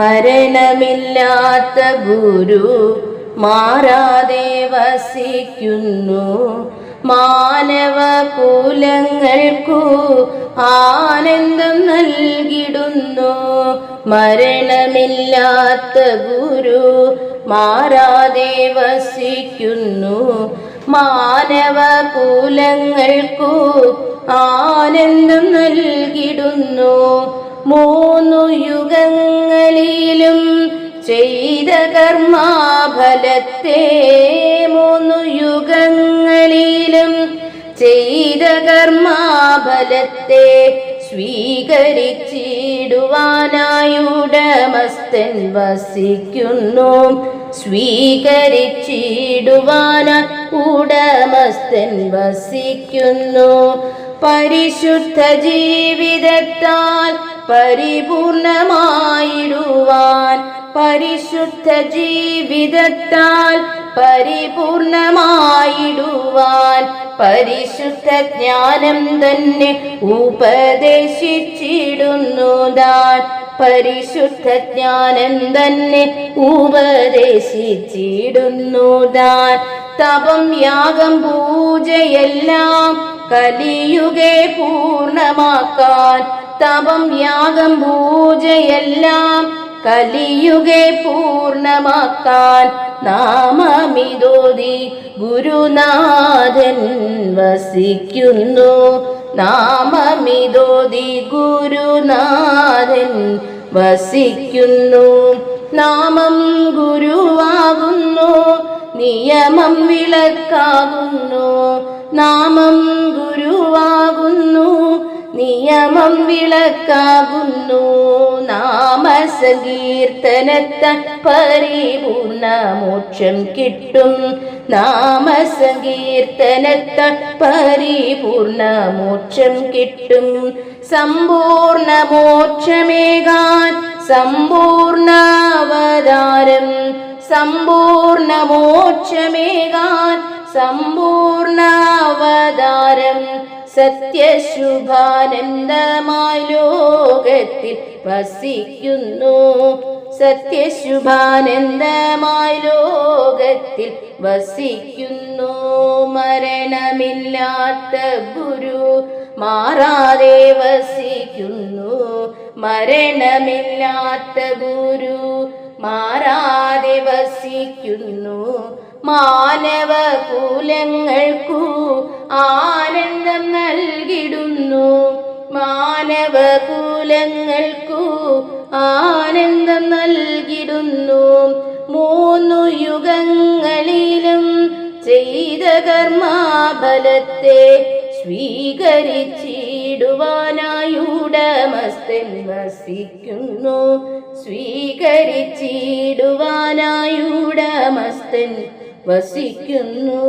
മരണമില്ലാത്ത ഗുരു മാറാതെ വസിക്കുന്നു. മാനവകുലങ്ങൾക്കു ആനന്ദം നൽകിടുന്നു. മരണമില്ലാത്ത ഗുരു മാറാതെ വസിക്കുന്നു. മാനവകുലങ്ങൾക്കു ആനന്ദം നൽകിടുന്നു. മൂന്നു യുഗങ്ങളിലും ചെയ്ത കർമാഫലത്തെ, മൂന്നു യുഗങ്ങളിലും ചെയ്ത കർമാഫലത്തെ സ്വീകരിച്ചിടുവാനായുടമസ്ഥൻ വസിക്കുന്നു. സ്വീകരിച്ചിടുവാനായി ഉടമസ്ഥൻ വസിക്കുന്നു. പരിശുദ്ധ ജീവിതത്താൽ പരിപൂർണമായിടുവാൻ, പരിശുദ്ധ ജീവിതത്താൽ പരിപൂർണമായിടുവാൻ പരിശുദ്ധ ജ്ഞാനം തന്നെ ഉപദേശിച്ചിടുന്നു താൻ. പരിശുദ്ധ ജ്ഞാനം തന്നെ ഉപദേശിച്ചിടുന്നു താൻ. തപം യാഗം പൂജയെല്ലാം കലിയുഗേ പൂർണ്ണമാക്കാൻ, തപം യാഗം പൂജയെല്ലാം കലിയുഗേ പൂർണ്ണമാക്കാൻ നാമമിതോതി ഗുരുനാഥൻ വസിക്കുന്നു. നാമമിതോതി ഗുരുനാഥൻ വസിക്കുന്നു. നാമം ഗുരുവാകുന്നു, നിയമം വിളക്കാകുന്നു. നാമം ഗുരുവാകുന്നു, നിയമം വിളക്കാകുന്നു. നാമസങ്കീർത്തനത്താൽ പരിപൂർണ മോക്ഷം കിട്ടും. നാമസങ്കീർത്തനത്താൽ പരിപൂർണ മോക്ഷം കിട്ടും. സമ്പൂർണ മോക്ഷമേകാൻ സമ്പൂർണാവതാരം, സമ്പൂർണ മോക്ഷമേകാൻ സമ്പൂർണാവതാരം. സത്യശുഭാനന്ദമായി ലോകത്തിൽ വസിക്കുന്നു. സത്യശുഭാനന്ദമായി ലോകത്തിൽ വസിക്കുന്നു. മരണമില്ലാത്ത ഗുരു മാറാതെ വസിക്കുന്നു. മരണമില്ലാത്ത ഗുരു മാറാതെ വസിക്കുന്നു. മാനവകുലങ്ങൾക്കു ആനന്ദം നൽകിടുന്നു. മാനവകുലങ്ങൾക്കു ആനന്ദം നൽകിടുന്നു. മൂന്നു യുഗങ്ങളിലും ചെയ്ത കർമാഫലത്തെ സ്വീകരിച്ചിടുവാനായുടമസ്ഥൻ വസിക്കുന്നു. സ്വീകരിച്ചിടുവാനായുടമസ്ഥൻ വസിക്കുന്നു.